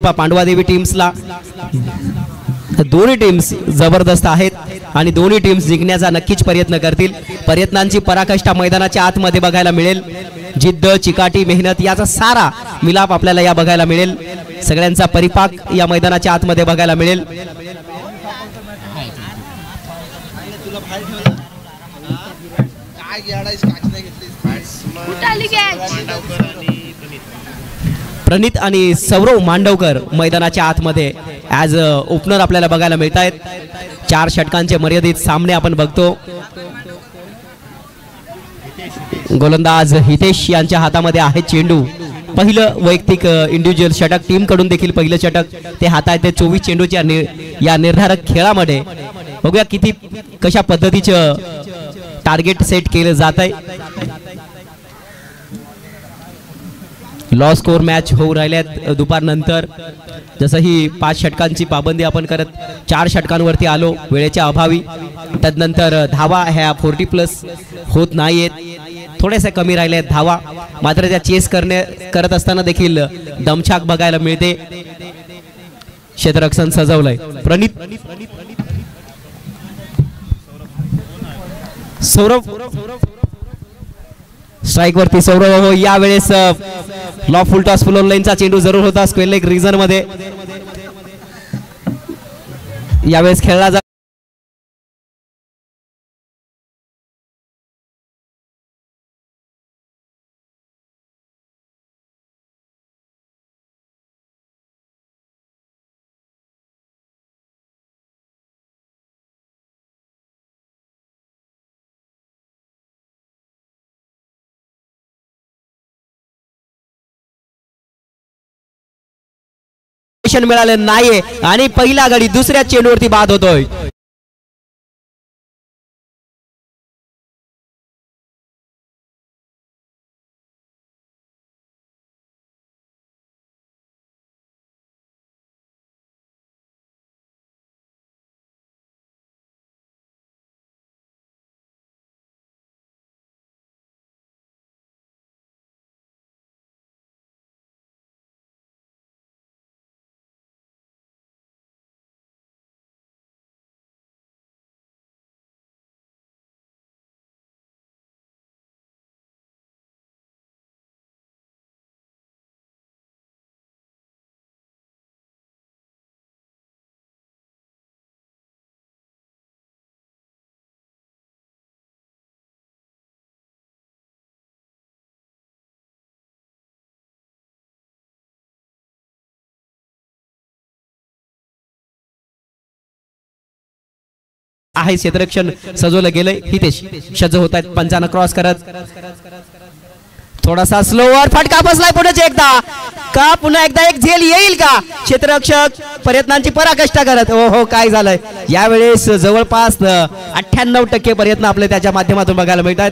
पांडवादेवी टीम्सला दोन्ही टीम्स जबरदस्त आहेत आणि दोन्ही टीम्स जिंकण्याचा नक्कीच प्रयत्न करतील। प्रयत्नांची पराकाष्ठा मैदानाच्या आतमध्ये बघायला मिळेल। जिद्द, चिकाटी, मेहनत याचा सारा मिलाप आपल्याला या बघायला मिळेल। सगळ्यांचा परिपाक या मैदानाच्या आतमध्ये बघायला मिळेल। प्रणित आणि सौरव मांडवकर मैदानाच्या आतमध्ये ॲज ओपनर आपल्याला बघायला मिळत आहेत। 4 षटकांचे मर्यादित सामने आपण बघतो। गोलंदाज हितेश यांच्या हातामध्ये आहे चेंडू। पहिलं वैयक्तिक इंडिव्हिज्युअल षटक टीम कडून देखील पहिलं षटक ते हाताळते 24 चेंडूच्या या निर्धारक खेळामध्ये। बघूया किती कशा पद्धतीचं टार्गेट सेट केलं जात आहे। लॉ स्कोर मॅच होऊ राहिल्यात दुपारनंतर। जसं ही 5 षटकांची पाबंदी आपण करत 4 षटकांवरती आलो वेळेच्या अभावी। तदनंतर धावा ह्या 40+ होत नाहीयेत, थोडेसे कमी राहिले आहेत धावा। मात्र त्या चेस करत असताना देखील दमछाक बघायला मिळते। क्षेत्ररक्षण सजवलंय प्रणित, सौरव स्ट्राइक वरती सौरव हो। यावेळेस लॉ फुल टॉस फुल लाईनचा चेंडू जरूर होता स्क्वेअर लेग रीजन मध्ये। यावेळेस खेळला जा मिळालं नाहीये आणि पहिला गडी दुसऱ्या चेंडूवरती बाद होतोय। आहे क्षेत्ररक्षण सजवलं गेलंय। हितेश सज्ज होत आहेत पंचानं क्रॉस करत। थोडासा स्लोवर फटका बसलाय पुढे एकदा का पुन्हा एकदा एक झेल येईल का? क्षेत्ररक्षक प्रयत्नांची पराकाष्ठा करत हो काय झालंय यावेळेस जवळपास 98% प्रयत्न आपले त्याच्या माध्यमातून बघायला मिळतात।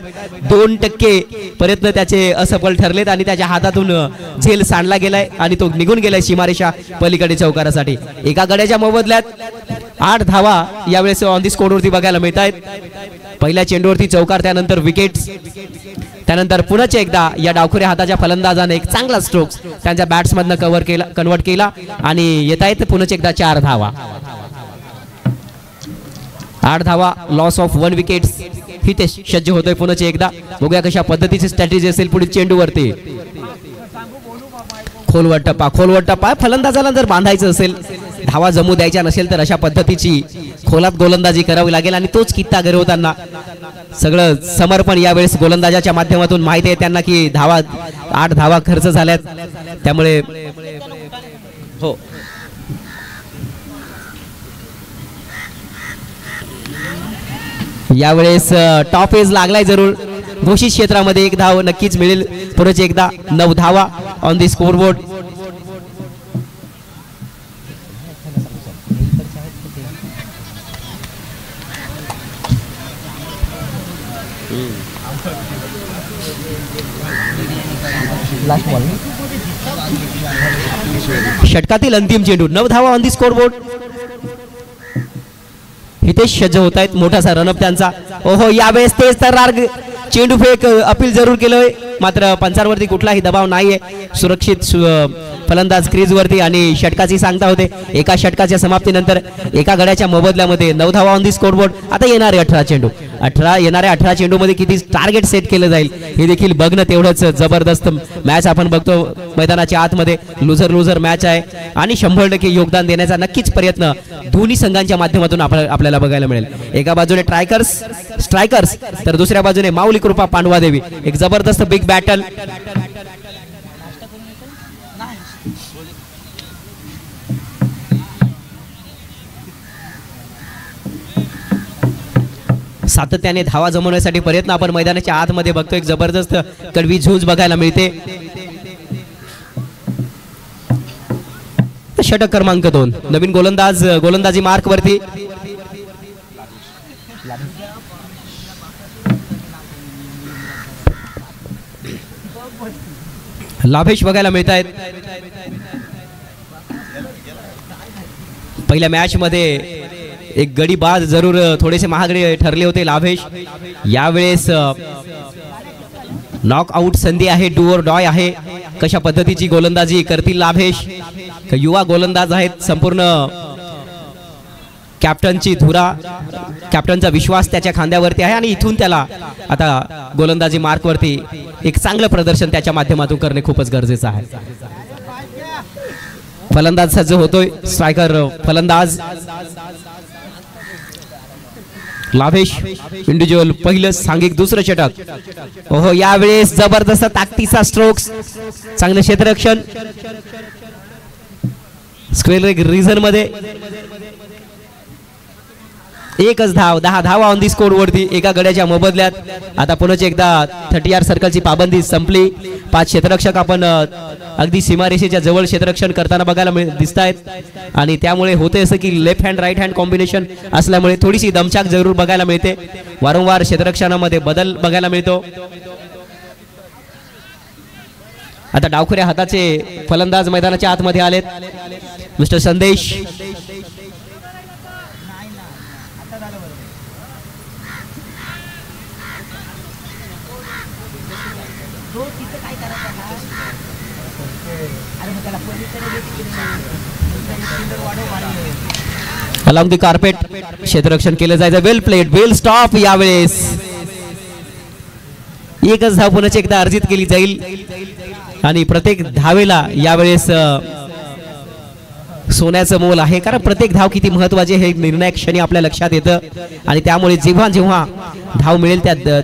2% प्रयत्न त्याचे असफल ठरलेत आणि त्याच्या हातातून झेल सांडला गेलाय आणि तो निघून गेलाय सीमारेषा पलीकडे चौकारासाठी। एका गड्याच्या मोबदल्यात 8 धावा यावेळेस ऑन दी स्कोर वरती बघायला मिळत आहेत। पहिल्या चेंडूवरती चौकार, त्यानंतर विकेट्स, त्यानंतर पुन्हा एकदा या डावखुऱ्या हाताच्या फलंदाजाने एक चांगला स्ट्रोक्स त्यांच्या बॅट्समधनं कन्वर्ट केला आणि येत आहेत पुन्हा एकदा 4 धावा। 8 धावा, लॉस ऑफ 1 विकेट्स। हितेश सज्ज होतोय पुन्हा एकदा। बघूया कशा पद्धतीची स्ट्रॅटेजी असेल पुढील चेंडूवरती। खोलवर टप्पा फलंदाजाला जर बांधायचं असेल, धावा जमू द्यायच्या नसेल तर अशा पद्धतीची खोलात गोलंदाजी करावी लागेल आणि तोच कित्ता घडवताना सगळं समर्पण यावेळेस गोलंदाजाच्या माध्यमातून माहिती आहे त्यांना की 8 धावा खर्च झाल्यात, त्यामुळे हो यावेळेस टॉप एज लागलाय जरूर। घोषित क्षेत्रामध्ये 1 धाव नक्कीच मिळेल पुढे एकदा। 9 धावा ऑन दी स्कोरबोर्ड। षटकातील अंतिम चेंडू 9 धावा ऑन दी स्कोरबोर्ड। हितेश सज्ज होत आहेत, मोठासा रनअप त्यांचा। ओहो यावेळेस तेज तर्रार चेंडू फेक अपील जरूर केलंय, मात्र पंचांवरती कुठलाही दबाव नाहीये. सुरक्षित फलंदाज क्रीजवरती आणि षटकाची सांगता होते. एका षटकाच्या समाप्तीनंतर एका गड्याच्या मोबदल्यामध्ये 9 धावा ऑन दी स्कोरबोर्ड. आता येणारे 18 चेंडू, येणाऱ्या 18 चेंडू मध्ये किती टार्गेट सेट केलं जाईल हे देखील बघणं तेवढंच जबरदस्त मॅच आपण बघतो. मैदानाच्या आतमध्ये लुझर मॅच आहे आणि 100% योगदान देण्याचा नक्कीच प्रयत्न दोन्ही संघांच्या माध्यमातून आपल्याला बघायला मिळेल. एका बाजूने स्ट्रायकर्स तर दुसऱ्या बाजूने माऊली कृपा पांडवादेवी. एक जबरदस्त बिग बॅटल. सातत्याने धावा जमवण्यासाठी प्रयत्न आपण मैदानाच्या आतमध्ये बघतो. एक जबरदस्त कडवी झुंज बघायला मिळते. षटक क्रमांक 2 नवीन गोलंदाजी मार्क वरती. लाभेश बघायला मिळत आहेत. पहिल्या मॅच मध्ये एक गडी बाद जरूर थोडेसे महागडे ठरले होते लाभेश. यावेळेस नॉक आउट संधी आहे, डू और डॉय आहे. कशा पद्धतीची गोलंदाजी करतील लाभेश. युवा गोलंदाज आहेत. संपूर्ण कॅप्टनची धुरा, कॅप्टनचा विश्वास त्याच्या खांद्यावरती आहे आणि इथून त्याला आता गोलंदाजी मार्क वरती एक चांगलं प्रदर्शन त्याच्या माध्यमातून करणे खूपच गरजेचं आहे. फलंदाज सज्ज होतोय. स्ट्रायकर फलंदाज लाभेश. इंडिव्हिज्युअल पहिलं, सांघिक दुसरं षटक. ओहो, यावेळेस जबरदस्त ताकदीचा स्ट्रोक्स, चांगलं क्षेत्ररक्षण. स्क्वेअर रिझन मध्ये एकच धाव, 10 धावा ऑन दी स्कोर वरती एका गड्याच्या मोबदल्यात. आता पुन्हा एकदा 30 यार्ड सर्कलची पाबंदी संपली. 5 क्षेत्ररक्षक आपण अगदी सीमारेषेच्या जवळ क्षेत्ररक्षण करताना बघायला दिसत आहेत आणि त्यामुळे होते असं की left hand right hand combination असल्यामुळे थोडीशी दमछाक जरूर बघायला मिळते. वारंवार क्षेत्ररक्षणामध्ये बदल बघायला मिळतो. आता डावखुऱ्या हाताचे फलंदाज मैदानाच्या आतमध्ये आलेत. मिस्टर संदेश. अलॉंग दी कार्पेट क्षेत्ररक्षण केलं जायचं. Well played, well stop. यावेळेस एकच धाव पुन्हा एकदा अर्जित केली जाईल आणि प्रत्येक धावेला यावेळेस सोन्याचं मोल आहे, कारण प्रत्येक धाव किती महत्वाची हे निर्णायक क्षणी आपल्या लक्षात येतं आणि त्यामुळे जेव्हा जेव्हा धाव मिळेल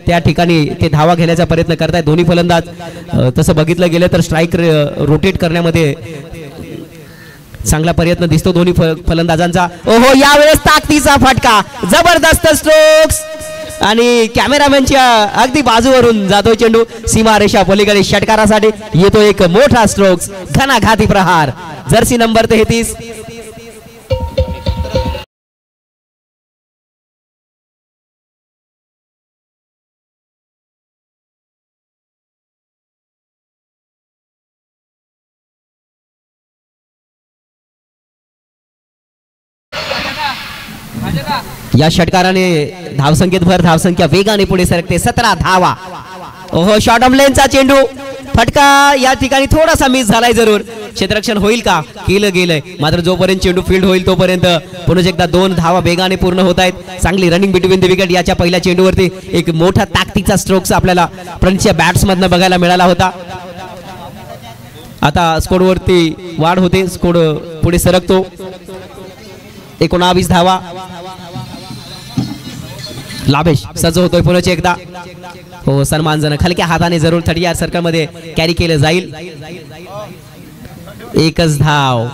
त्या ठिकाणी ते धावा घेण्याचा प्रयत्न करतायत दोन्ही फलंदाज. तसं बघितलं गेलं तर स्ट्राईक रोटेट करण्यामध्ये चांगला प्रयत्न दिसतो दोन्ही फलंदाजांचा. ओहो, यावेळेस ताकदीचा फटका, जबरदस्त स्ट्रोक्स आणि कॅमेरामॅनच्या अगदी बाजूवरून जातो चेंडू. सीमारेषा पलीकडे षटकारासाठी येतो एक मोठा स्ट्रोक्स, घणाघाती प्रहार. Jersey number 33. या षटकाराने धावसंख्येत भर, धावसंख्या वेगाने पुढे सरकते. 17 धावा. ओहो, शॉर्ट ऑफ लेनचा चेंडू, फटका या ठिकाणी थोडासा मिस झालाय. जरूर क्षेत्ररक्षण होईल का, केलं गेलंय, मात्र जोपर्यंत चेंडू फील्ड होईल तोपर्यंत पुन्हा एकदा 2 धावा वेगाने पूर्ण होत आहेत. चांगली रनिंग बिटवीन द विकेट. याच्या पहिल्या चेंडूवरती एक मोठा ताकदीचा स्ट्रोक्स आपल्याला फ्रंटच्या बॅट्समधनं बघायला मिळाला होता. आता स्कोरवरती वाढ होते, स्कोर पुढे सरकतो. 19 धावा. लाभेश सज्ज होतोय पुन्हा एकदा. हो, सन्मानजनक हलक्या हाताने जरूर 30 यार्ड सर्कल मध्ये कॅरी केलं जाईल. एकच धाव.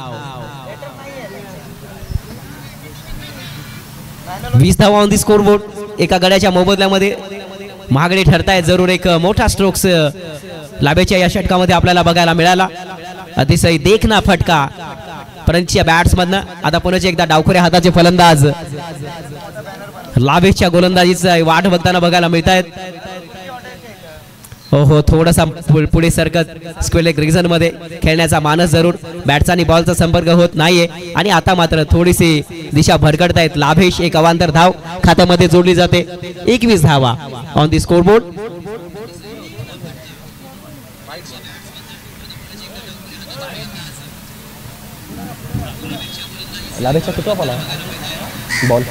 20 धावा ऑन दी स्कोर बोर्ड. एका गड्याच्या मोबदल्यामध्ये महागडे ठरतायत. जरूर एक मोठा स्ट्रोक्स लाभेच्या या षटकामध्ये आपल्याला बघायला मिळाला. अतिशय देखना फटका फ्रंटच्या बॅट्समधनं. आता पुन्हा एकदा डावखुऱ्या हाताचे फलंदाज लाभेच्या गोलंदाजीचा वाट बघताना बघायला मिळत आहेत. हो, थोडासा पुढे सरकत स्क्वेअर रिजन मध्ये खेळण्याचा मानस जरूर. बॅटचा आणि बॉलचा संपर्क होत नाहीये आणि आता मात्र थोडीशी दिशा भरकटतायत लाभेश. एक अवांतर धाव खात्यामध्ये जोडली जाते. 21 धावा ऑन दी स्कोरबोर्ड. बॉल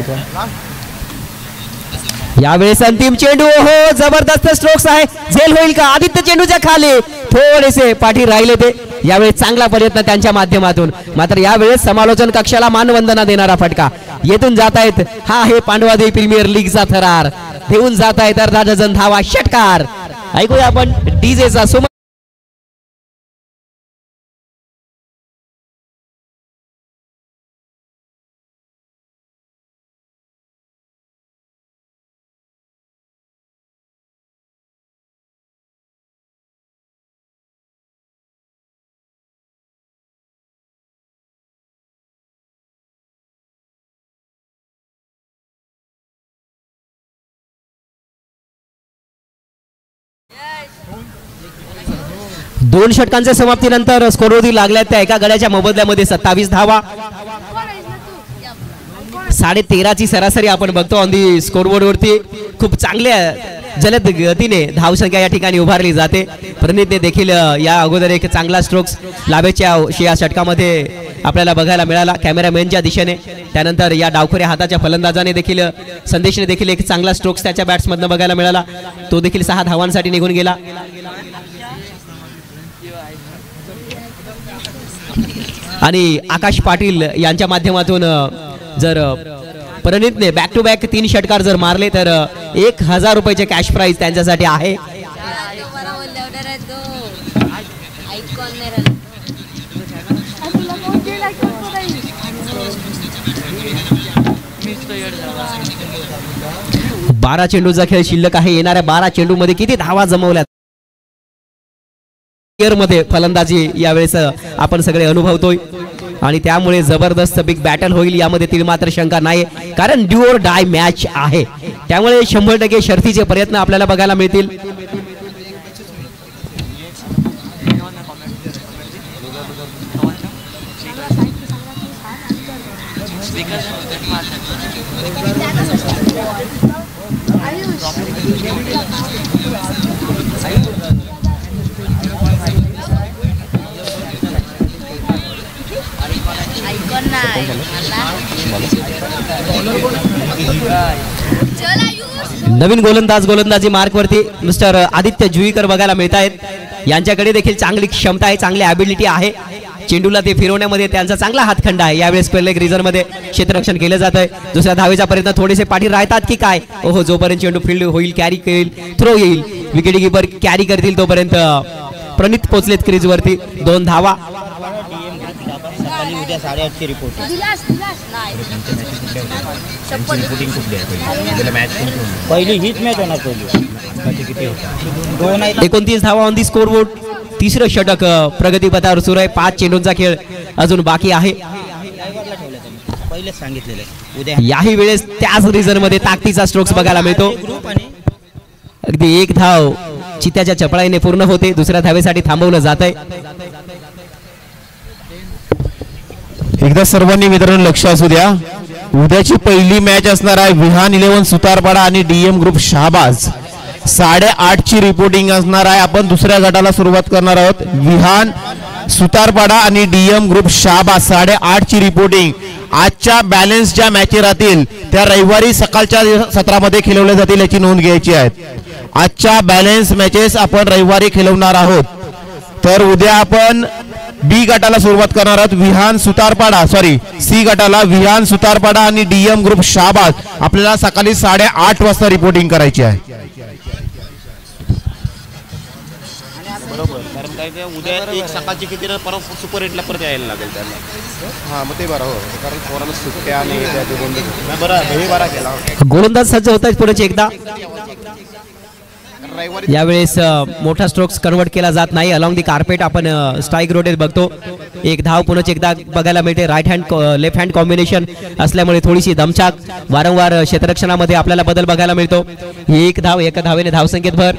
यावेळेस अंतिम चेंडू. हो जबरदस्त स्ट्रोक्स आहे. झेल होईल का? आदित्य चेंडूच्या खाली थोडेसे पाठी राहिले ते. यावेळेस चांगला प्रयत्न त्यांच्या माध्यमातून. मात्र यावेळेस समालोचन कक्षाला मानवंदना देणारा फटका. येथून जात आहेत. हा आहे पांडवादेवी प्रीमियर लीगचा थरार. देऊन जात आहेत अर्धा डझन धावा. षटकार. ऐकूया आपण डीजेचा सुमन. दोन षटकांच्या समाप्तीनंतर स्कोरवरती लागल्यात त्या एका गड्याच्या मोबदल्यामध्ये 27 धावा. 13.5ची सरासरी आपण बघतो ऑन दी स्कोरबोर्ड वरती. खूप चांगल्या जलद गतीने धावसंख्या या ठिकाणी उभारली जाते. प्रणितने देखील या अगोदर एक चांगला स्ट्रोक्स लाभेच्या या षटकामध्ये आपल्याला बघायला मिळाला कॅमेरामॅनच्या दिशेने. त्यानंतर या डावखोऱ्या हाताच्या फलंदाजाने देखील संदेशने देखील एक चांगला स्ट्रोक्स त्याच्या बॅट्समधनं बघायला मिळाला. तो देखील 6 धावांसाठी निघून गेला. आणि आकाश पाटील यांच्या माध्यमातून जर प्रणितने बॅक टू बॅक 3 षटकार जर मारले तर 1000 रुपयाचे कॅश प्राइज त्यांच्यासाठी आहे. बारा चेंडूचा खेळ शिल्लक आहे. येणाऱ्या 12 चेंडू मध्ये किती धावा जमवल्यात मध्ये फलंदाजी यावेळेस आपण सगळे अनुभवतोय. आणि त्यामुळे जबरदस्त बिग बॅटल होईल यामध्ये ती मात्र शंका नाही. कारण ड्यू ऑर डाय मॅच आहे. त्यामुळे 100% शर्थीचे प्रयत्न आपल्याला बघायला मिळतील. नवीन गोलंदाजी मार्कवरती मिस्टर आदित्य जुईकर बघायला मिळत आहेत. यांच्याकडे देखील चांगली क्षमता आहे, चांगली ॲबिलिटी आहे. चेंडूला ते फिरवण्यामध्ये त्यांचा चांगला हातखंडा आहे. यावेळेस पहिल्या रिझर्व मध्ये क्षेत्ररक्षण केलं जात आहे. दुसऱ्या धावेचा प्रयत्न थोडेसे पाठी राहतात की काय. ओहो जोपर्यंत चेंडू फील्ड होईल कॅरी येईल थ्रो येईल विकेट कीपर कॅरी करतील तोपर्यंत प्रणित पोचलेत क्रीज वरती. 2 धावा. उद्या 8:30 रिपोर्ट पहिली हीच मॅच होणार. पहिली 29 धावा ऑन दी स्कोर बोर्ड. तिसरं षटक प्रगतीपथावर सुरू आहे. 5 चेंडूंचा खेळ अजून बाकी आहे. पहिलेच सांगितलेलं उद्या याही वेळेस त्याच रिझन मध्ये ताकदीचा स्ट्रोक्स बघायला मिळतो. अगदी 1 धाव चित्याच्या चपळाईने पूर्ण होते. दुसऱ्या धावेसाठी थांबवलं जात आहे. एकदा सर्वांनी मित्रांनो लक्ष असू द्या. उद्याची पहिली मॅच असणार आहे विहान 11 सुतारपाडा आणि डीएम ग्रुप शहाबाज. 8:30ची रिपोर्टिंग असणार आहे. आपण दुसऱ्या गटाला सुरुवात करणार आहोत. विहान सुतारपाडा आणि डीएम ग्रुप शहाबाज 8:30ची रिपोर्टिंग. आजच्या बॅलन्स ज्या मॅचेस राहतील त्या रविवारी सकाळच्या सत्रामध्ये खेळवल्या जातील याची नोंद घ्यायची आहे. आजच्या बॅलन्स मॅचेस आपण रविवारी खेळवणार आहोत. तर उद्या आपण बी गटाला सुरुवात करणार आहोत. विहान सुतारपाडा सी गटाला विहान सुतारपाडा आणि डीएम ग्रुप शहाबाज. आपल्याला सकाळी 8:30 वाजता रिपोर्टिंग करायची आहे. बरोबर. कारण काय ते उद्या एक सकाळची किती परत सुपर हिटला परत यायला लागेल त्यांना. हां मग ते बरं. हो कारण पोरांना सुट्ट्या आणि बरं हे बरा केला. गोलंदाज सज्ज होत आहेत पुढे एकदा. यावेळेस मोठा स्ट्रोक्स कन्वर्ट केला जात नाही. अलॉंग दी कार्पेट आपण स्ट्राईक रोटेट बघतो. 1 धाव पुन्हा एकदा बघायला मिळते. Right hand left hand combination असल्यामुळे थोडीशी दमछाक. वारंवार क्षेत्ररक्षणामध्ये आपल्याला बदल बघायला मिळतो. 1 धाव, 1 धावेने धावसंख्येत भर.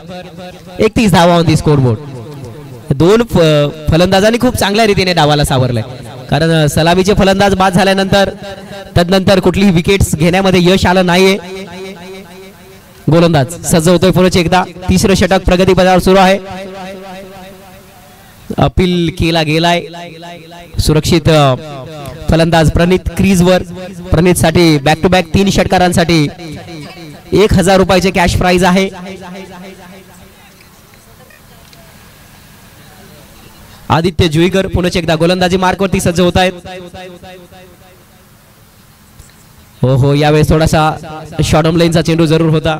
31 धावा ऑन दी स्कोर बोर्ड. 2 फलंदाजांनी खूप चांगल्या रीतीने डावाला सावरलंय. कारण सलामीचे फलंदाज बाद झाल्यानंतर तदनंतर कुठलीही विकेट्स घेण्यामध्ये यश आलं नाहीये. गोलंदाज सज्ज होतोय पुढे एकदा. तिसरं षटक प्रगतीपथावर सुरू आहे. अपील केला गेलाय. सुरक्षित फलंदाज प्रणित क्रीजवर. प्रणित साठी बॅक टू बॅक 3 षटकारांसाठी 1000 रुपयाचे कॅश प्राइज आहे. आदित्य जुईकर पुन्हा एकदा गोलंदाजी मार्कवरती सज्ज होत आहेत. हो यावेळेस थोडासा शॉर्ट लाईनचा चेंडू जरूर होता.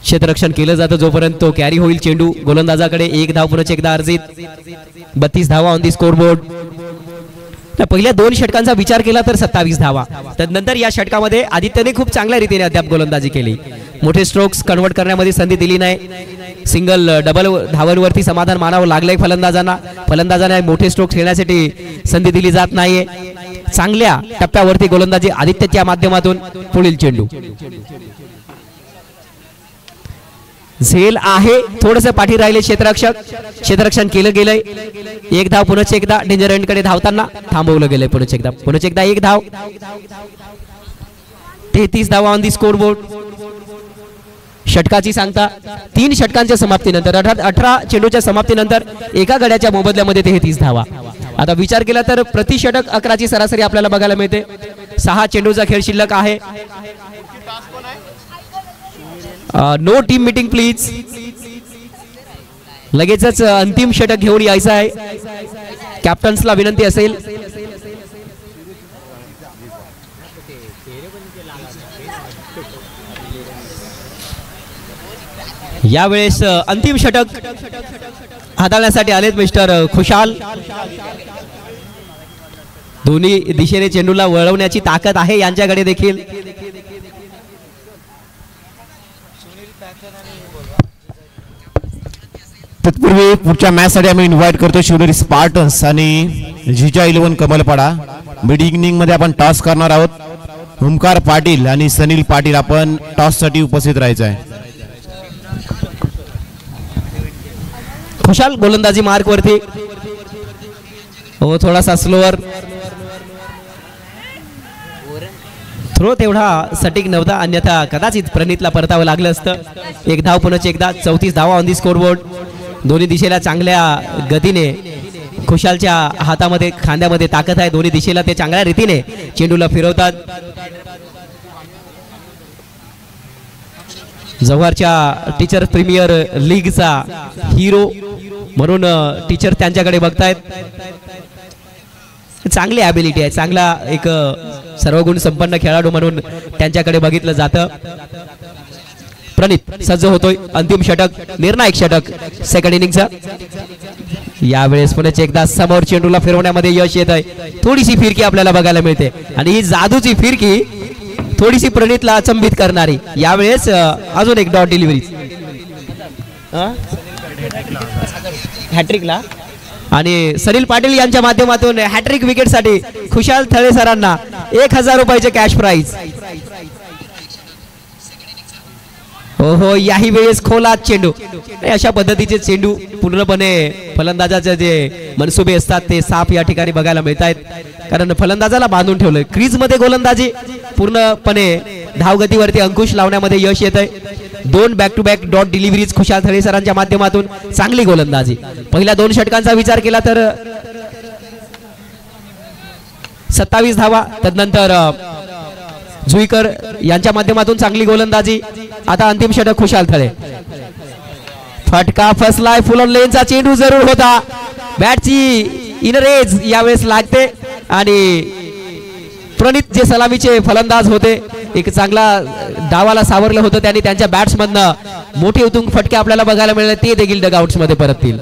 क्षेत्ररक्षण केलं जातं जोपर्यंत तो कॅरी होईल चेंडू गोलंदाजाकडे. 1 धाव पुन्हा एकदा अर्जित. 32 धावा ऑन दी स्कोरबोर्ड. पहिल्या 2 षटकांचा विचार केला तर 27 धावा. त्यानंतर या षटकामध्ये आदित्यने खूप चांगल्या रीतीने अद्याप गोलंदाजी केली. मोठे स्ट्रोक्स कन्वर्ट करण्यामध्ये संधी दिली नाही. सिंगल डबल धावांवरती समाधान मानावं लागलंय फलंदाजांना मोठे स्ट्रोक्स खेळण्यासाठी संधी दिली जात नाहीये. चांगल्या टप्प्यावरती गोलंदाजी आदित्यच्या माध्यमातून. पुढील चेंडू झेल आहे. थोडंसं पाठी राहिले क्षेत्ररक्षण केलं गेलंय. 1 धाव पुन्हा एकदा डेंजर एंड कडे धावताना थांबवलं गेलंय. पुन्हा एकदा 1 धाव. 33 धावा ऑन दी स्कोरबोर्ड. षटकाची सांगता 3 षटकांच्या समाप्तीनंतर 18 चेंडूच्या समाप्तीनंतर एका गड्याच्या मोबदल्यामध्ये 33 धावा. आता विचार केला तर प्रति षटक 11ची सरासरी आपल्याला बघायला मिळते. 6 चेंडूचा खेळ शिल्लक आहे. No team meeting please. लगेचच अंतिम षटक घेऊन यायचं आहे. कॅप्टन्सला विनंती असेल. यावेळेस अंतिम षटक हाताळण्यासाठी आलेत मिस्टर खुशाल. दोन्ही दिशेने चेंडूला वळवण्याची ताकद आहे यांच्याकडे देखील. तत्पूर्वी पुढच्या मॅच साठी आम्ही इन्व्हाइट करतो शिवनेरी स्पार्टन्स आणि जिजा 11 कमलपाडा. मिड इनिंग मध्ये आपण टॉस करणार आहोत. ओमकार पाटील आणि सनील पाटील आपण टॉस साठी उपस्थित राहायचं आहे. खुशाल गोलंदाजी मार्क वरती. हो थोडासा स्लोअर. थ्रो तेवढा सटीक नव्हता अन्यथा कदाचित प्रणितला परतावं लागलं असतं. 1 धाव पुन्हा एकदा. 34 धावा ऑन दी स्कोरबोर्ड. दोन्ही दिशेला चांगल्या गतीने खुशालच्या हातामध्ये खांद्यामध्ये ताकद आहे. दोन्ही दिशेला ते चांगल्या रीतीने चेंडूला फिरवतात. जव्हारच्या टीचर प्रीमियर लीगचा हिरो म्हणून टीचर त्यांच्याकडे बघतायत. चांगली ॲबिलिटी आहे. चांगला एक सर्वगुण संपन्न खेळाडू म्हणून त्यांच्याकडे बघितलं जातं. प्रणित सज्ज होतोय. अंतिम षटक निर्णायक षटक सेकंड इनिंगचा. यावेळेस पुन्हा एकदा समोर चेंडूला फिरवण्यामध्ये यश येत आहे. थोडीशी फिरकी आपल्याला बघायला मिळते आणि ही जादूची फिरकी थोडीशी प्रणितला अचंबित करणारी. यावेळेस अजून एक डॉट डिलिव्हरी हॅट्रिकला आणि सनील पाटील यांच्या माध्यमातून हॅट्रिक विकेटसाठी खुशाल थळे सरांना 1000 रुपयाचे कॅश प्राइज. हो याही वेळेस खोलात चेंडू. अशा पद्धतीचे चेंडू पूर्णपणे फलंदाजाचे जे मनसुबे असतात ते साफ या ठिकाणी बघायला मिळत आहेत. कारण फलंदाजाला बांधून ठेवलंय. क्रीज मध्ये गोलंदाजी पूर्णपणे धावगतीवरती अंकुश लावण्यामध्ये यश येत आहे. 2 back to back dot deliveries Khushal Thale सरांच्या माध्यमातून चांगली गोलंदाजी. पहिल्या 2 षटकांचा विचार केला तर 27 धावा. तदनंतर जुईकर यांच्या माध्यमातून चांगली गोलंदाजी. आता अंतिम षटक खुशाल थळे. फटका फसलाय. फुल ऑन लेनचा चेंडू जरूर होता. बॅटची इनर एज यावेळेस लागते आणि प्रणित जे सलामीचे फलंदाज होते एक चांगला डावाला सावरलं होतं त्यांनी. त्यांच्या बॅट्समधनं मोठे उतुंग फटके आपल्याला बघायला मिळाले. ते देखील डगआउट्स मध्ये परततील.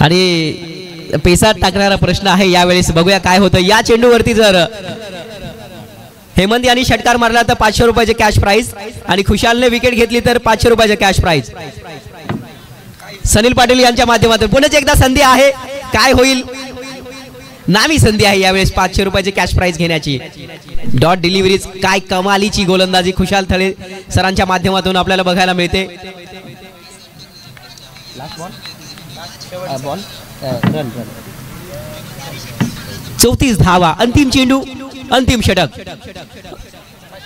आणि पेसात टाकणारा प्रश्न आहे यावेळेस. बघूया काय होतं. या चेंडूवरती जर हेमंत यांनी षटकार मारला तर 500 रुपयाचे कॅश प्राइज आणि खुशालने विकेट घेतली तर 500 रुपयाचे कॅश प्राइज. सनील पाटील यांच्या माध्यमातून पुन्हा एकदा संधी आहे. काय होईल. नामी संधी आहे यावेळेस 500 रुपयाची कॅश प्राइज घेण्याची. डॉट डिलिव्हरीज काय कमालीची गोलंदाजी खुशाल थळे सरांच्या माध्यमातून आपल्याला बघायला मिळते. बॉल रन 34 धावा, अंतिम चेंडू, अंतिम षटक.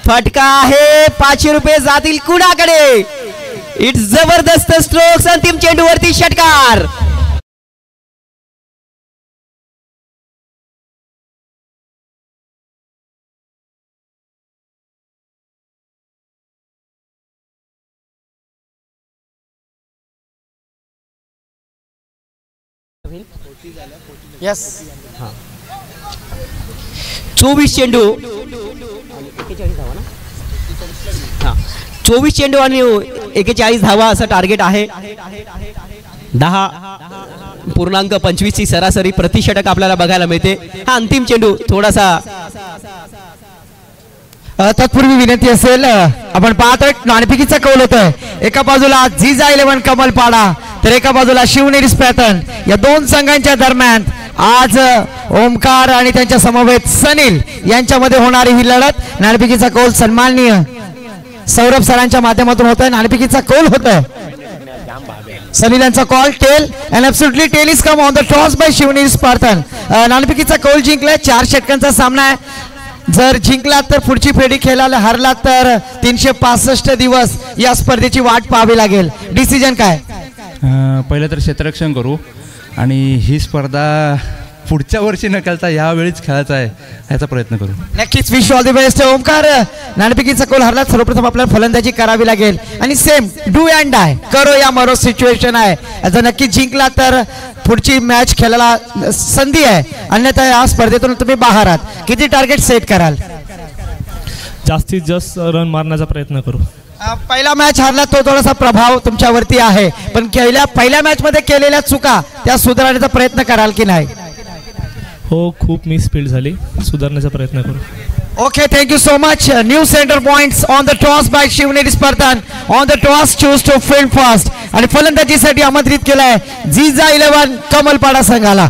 फटका आहे, 500 रुपये जातील कुणाकडे. इट्स जबरदस्त स्ट्रोक्स, अंतिम चेंडूवरती षटकार. यस 24 चेंडू, 24 चेंडू आणि 41 धावा असं टार्गेट आहे. 10.25 ची सरासरी प्रति षटक आपल्याला बघायला मिळते. हा अंतिम चेंडू थोडासा. तत्पूर्वी विनंती असेल, आपण पाहतोय नाणेफेकीचा कौल होतोय. एका बाजूला झीजा 11 कमलपाडा तर एका बाजूला शिवनेरी पॅटर्न. या दोन संघांच्या दरम्यान आज ओमकार आणि त्यांच्या समवेत सनील यांच्यामध्ये होणारी ही लढत. नाणेफेकीचा कौल सन्माननीय सौरभ सरांच्या माध्यमातून होत आहे. नाणेफेकीचा कौल होत आहे. सनील यांचा call tail and absolutely tail is come on the toss by Shivneri Spartan. नाणेफेकीचा कौल जिंकलाय. 4 षटकांचा सामना आहे. जर जिंकलात तर पुढची फेरी खेळायला, हरलात तर 365 दिवस या स्पर्धेची वाट पाहावी लागेल. डिसिजन काय? पहिलं तर क्षेत्ररक्षण करू आणि ही स्पर्धा पुढच्या वर्षी न खेळता यावेळीच खेळायचा आहे याचा प्रयत्न करू. नक्कीच wish all the best. Omkar, नाणेफेकीचा कौल हरला, सर्वप्रथम आपल्याला फलंदाजी करावी लागेल आणि सेम डू अँड डाय करो या मरो सिच्युएशन आहे. जर नक्की जिंकला तर पुढची मॅच खेळायला संधी आहे, अन्यथा या स्पर्धेतून तुम्ही बाहेर आहात. किती टार्गेट सेट कराल? जास्तीत जास्त रन मारण्याचा प्रयत्न करू. पहिला मॅच हरला तो थोडासा प्रभाव तुमच्यावरती आहे, पण पहिल्या मॅच मध्ये केलेल्या चुका त्या सुधारण्याचा प्रयत्न कराल की नाही? हो, खूप मिसफील्ड झाली, सुधारण्याचा प्रयत्न करू. Okay, thank you so much. New center points on the toss by Shivneri स्पर्धन. On the toss choose to field first. आणि फलंदाजीसाठी आमंत्रित केलाय झीजा 11 कमलपाडा संघाला.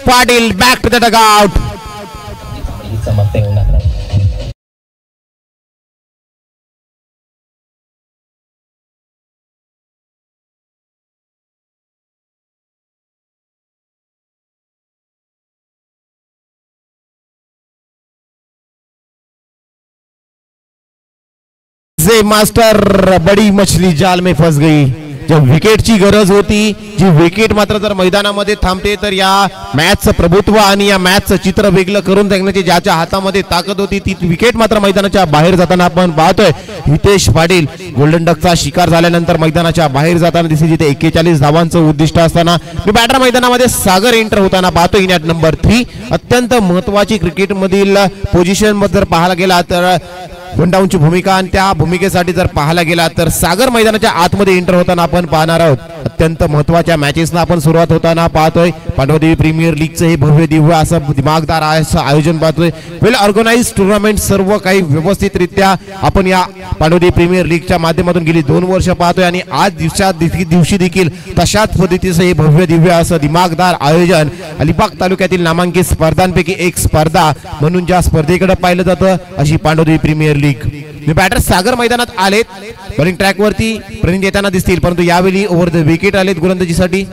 Patil back to the dugout. J master बड़ी मछली जाल में फंस गई. ज्या विकेटची गरज होती, जी विकेट मात्र जर मैदानामध्ये थांबते तर या मॅचचं प्रभुत्व आणि या मॅचचं चित्र वेगळं करून टाकण्याची ज्याच्या हातामध्ये ताकद होती ती विकेट मात्र मैदानाच्या बाहेर जाताना आपण पाहतोय. हितेश पाटील गोल्डन डकचा शिकार झाल्यानंतर मैदानाच्या बाहेर जाताना दिसते, जिथे 41 धावांचं उद्दिष्ट असताना मी बॅटर मैदानामध्ये सागर एंटर होताना पाहतो. इन ॲट नंबर 3 अत्यंत महत्वाची क्रिकेटमधील पोझिशन जर पाहायला गेला तर वन डाऊनची भूमिका आणि त्या भूमिकेसाठी जर पाहायला गेला तर सागर मैदानाच्या आतमध्ये एंटर होताना आपण पाहणार आहोत. अत्यंत महत्वाच्या मॅचेसना आपण सुरुवात होताना पाहतोय. पांडवदेवी प्रीमियर लीगचं हे भव्य दिव्य असं दिमागदार असं आयोजन पाहतोय. वेल ऑर्गनाइज टुर्नामेंट सर्व काही व्यवस्थितरित्या आपण या पांडवदेवी प्रीमियर लीगच्या माध्यमातून गेली 2 वर्ष पाहतोय आणि आज दिवशी देखील तशाच पद्धतीचं हे भव्य दिव्य असं दिमागदार आयोजन अलिबाग तालुक्यातील नामांकित स्पर्धांपैकी एक स्पर्धा म्हणून ज्या स्पर्धेकडे पाहिलं जातं अशी पांडवदेवी प्रीमियर लीग. बॅटर सागर मैदानात आलेत. बॉलिंग ट्रॅक वरती प्रणित येताना दिसतील, परंतु यावेळी ओव्हर द विकेट आलेत गोलंदाजीसाठी.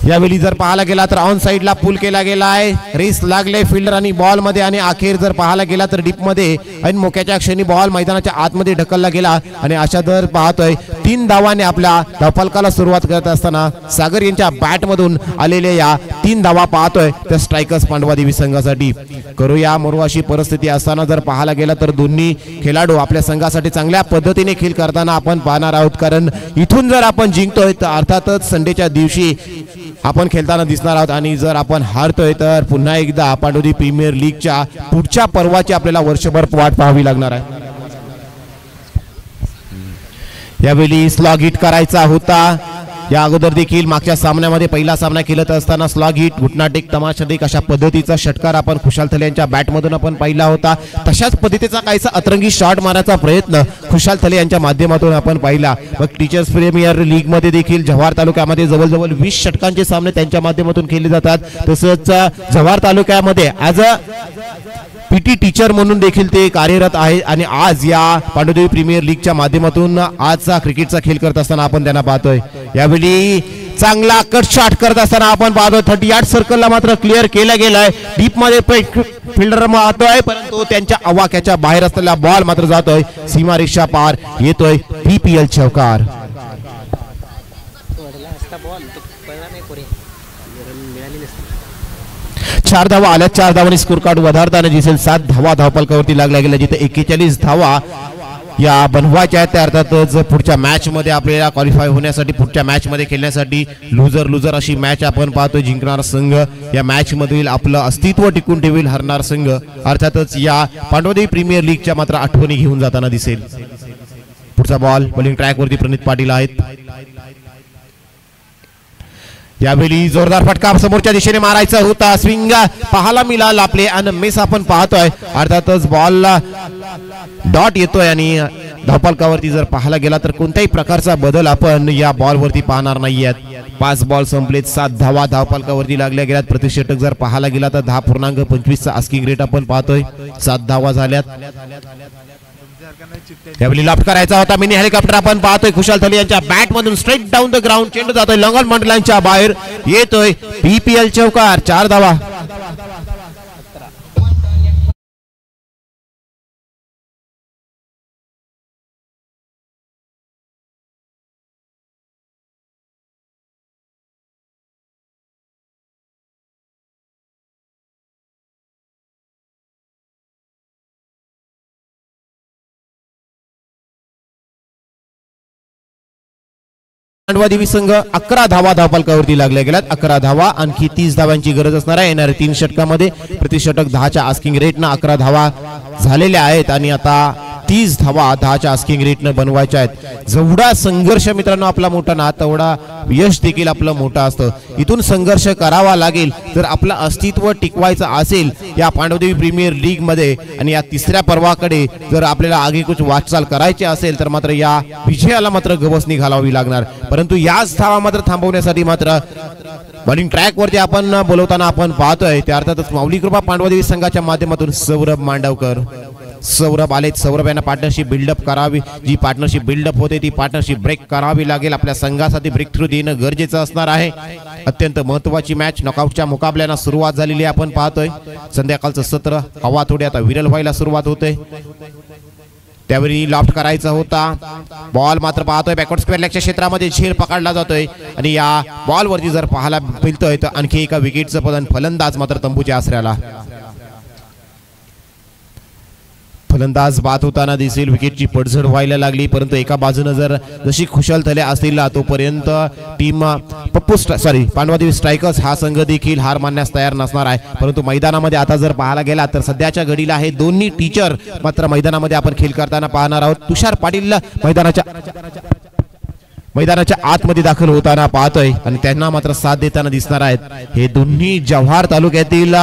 यावेळी जर पाहायला गेला तर ऑन साइडला पुल केला गेला आहे. रेस लागले फिल्डर आणि बॉल मध्ये आणि अखेर जर पाहायला गेला तर डीप मध्ये आणि मोक्याच्या क्षणी बॉल मैदानाच्या आतमध्ये ढकलला गेला आणि अशा दर पाहतोय 3 धावाने आपल्या धावफलकाला सुरुवात करत असताना सागर यांच्या बॅट मधून आलेल्या या 3 धावा पाहतोय त्या स्ट्रायकर्स पांडवादेवी संघासाठी. करूया मरू अशी परिस्थिती असताना जर पाहायला गेला तर दोन्ही खेळाडू आपल्या संघासाठी चांगल्या पद्धतीने खेळ करताना आपण पाहणार आहोत. कारण इथून जर आपण जिंकतोय तर अर्थातच संडेच्या दिवशी आपण खेळताना दिसणार आहोत आणि जर आपण हारतोय तर पुन्हा एकदा पांडवदेवी प्रीमियर लीगच्या पुढच्या पर्वाची आपल्याला वर्षभर वाट पाहावी लागणार आहे. यावेळी स्लॉग हिट करायचा होता. या अगोदर देखील मागच्या सामन्यामध्ये पहिला सामना खेळत असताना स्लॉग हिट घुटनाटेक तमाशाटेक अशा पद्धतीचा षटकार आपण खुशाल थले यांच्या बॅटमधून आपण पाहिला होता. तशाच पद्धतीचा काहीसा अतरंगी शॉट मारायचा प्रयत्न खुशाल थले यांच्या माध्यमातून आपण पाहिला. मग टीचर्स प्रीमियर लीग मध्ये देखील जव्हार तालुक्यामध्ये जवळजवळ 20 षटकांचे सामने त्यांच्या माध्यमातून खेळले जातात. तसंच जव्हार तालुक्यामध्ये ॲज अ पीटी टीचर म्हणून देखील ते कार्यरत आहे आणि आज या पांडवदेवी प्रीमियर लीगच्या माध्यमातून आजचा क्रिकेटचा खेळ करत असताना आपण त्यांना पाहतोय. यावेळी चांगला कट शॉट करत असताना आपण पाहतोय 30 यार्ड सर्कलला मात्र क्लिअर केला गेलाय. डीप मध्ये फिल्डर मारतोय परंतु त्यांच्या आवाक्याच्या बाहेर असलेला बॉल मात्र जातोय सीमारेषा पार येतोय. PPL चौकार. 4 धावा आल्या. 4 धावांनी स्कोर कार्ड वधारताना दिसेल. 7 धावा धावफलकावरती लागल्या गेल्या, जिथे 41 धावा या बनवायच्या आहेत. त्या अर्थातच पुढच्या मॅच मध्ये आपल्याला क्वालिफाय होण्यासाठी पुढच्या मॅच मध्ये खेळण्यासाठी लुजर अशी मॅच आपण पाहतोय. जिंकणारा संघ या मॅच मधील आपलं अस्तित्व टिकून ठेवेल. हरणार संघ अर्थातच या पांडवदेवी प्रीमियर लीगच्या मात्र आठवणी घेऊन जाताना दिसेल. पुढचा बॉल बॉलिंग ट्रॅक वरती प्रणित पाटील आहेत. यावेळी जोरदार फटका समोरच्या दिशेने मारायचा होता. स्विंग पाहायला मिळाला आपले आणि मिस आपण पाहतोय. अर्थातच बॉल डॉट येतोय आणि धावफलकावरती जर पाहायला गेला तर कोणत्याही प्रकारचा बदल आपण या बॉल वरती पाहणार नाहीयेत. 5 बॉल संपलेत. 7 धावा धावफलकावरती लागल्या गेल्यात. प्रतिषटक जर पाहायला गेला तर 10.25 चा आस्किंग रेट आपण पाहतोय. 7 धावा झाल्यात. यावेळी लॉफ्ट करायचा होता. मिनी हेलिकॉप्टर आपण पाहतोय. खुशाल थले यांच्या बॅट मधून स्ट्रेट डाऊन द ग्राउंड चेंडू जातोय लॉंग ऑन मंडलांच्या बाहेर येतोय. PPL चौकार. 4 धावा. पांडवादेवी संघ 11 धावा धावफलकावरती लागल्या गेल्यात. 11 धावा. आणखी 30 धावांची गरज असणार आहे येणाऱ्या 3 षटकामध्ये. प्रतिषटक 10च्या आस्किंग रेटनं 11 धावा झालेल्या आहेत आणि आता 30 धावा 10च्या आस्किंग रेटनं बनवायच्या आहेत. जेवढा संघर्ष मित्रांनो आपला मोठा ना तेवढा यश देखील आपलं मोठं असतं. इथून संघर्ष करावा लागेल जर आपलं अस्तित्व टिकवायचं असेल या पांडवदेवी प्रीमियर लीग मध्ये आणि या तिसऱ्या पर्वाकडे जर आपल्याला आगेकूच वाटचाल करायची असेल तर मात्र या विजयाला मात्र गवसणी घालावी लागणार. परंतु याच धावा मात्र थांबवण्यासाठी मात्र बॉलिंग ट्रॅक वरती आपण बोलवताना आपण पाहतोय त्या अर्थातच माऊली कृपा पांडवादेवी संघाच्या माध्यमातून सौरभ मांडवकर. सौरभ आलेत. सौरभ यांना पार्टनरशिप बिल्डअप करावी. जी पार्टनरशिप बिल्डअप होते ती पार्टनरशिप ब्रेक करावी लागेल. आपल्या संघासाठी ब्रेक थ्रू देणं गरजेचं असणार आहे. अत्यंत महत्वाची मॅच नॉकआउटच्या मुकाबल्याला सुरुवात झालेली आपण पाहतोय. संध्याकाळचं सत्र हवा थोडी आता विरल व्हायला सुरुवात होते. त्यावेळी लॉफ्ट करायचा होता. बॉल मात्र पाहतोय बॅकवर्ड स्क्वेअर लेगच्या क्षेत्रामध्ये झेल पकडला जातोय आणि या बॉलवरती जर पाहायला मिळतोय तर आणखी एका विकेटचं पतन. फलंदाज मात्र तंबूच्या आसऱ्याला. फलंदाज बाद होताना दिसेल. विकेटची पडझड व्हायला लागली परंतु एका बाजूने जर जशी खुशाल थले असतील तोपर्यंत टीम पांडवादेवी स्ट्रायकर्स हा संघ देखील हार मानण्यास तयार नसणार आहे. परंतु मैदानामध्ये आता जर पाहायला गेला तर सध्याच्या घडीला हे दोन्ही टीचर मात्र मैदानामध्ये आपण खेळ करताना पाहणार आहोत. तुषार पाटील मैदानाच्या आतमध्ये दाखल होताना पाहतोय आणि त्यांना मात्र साथ देताना दिसणार आहेत. हे दोन्ही जव्हार तालुक्यातील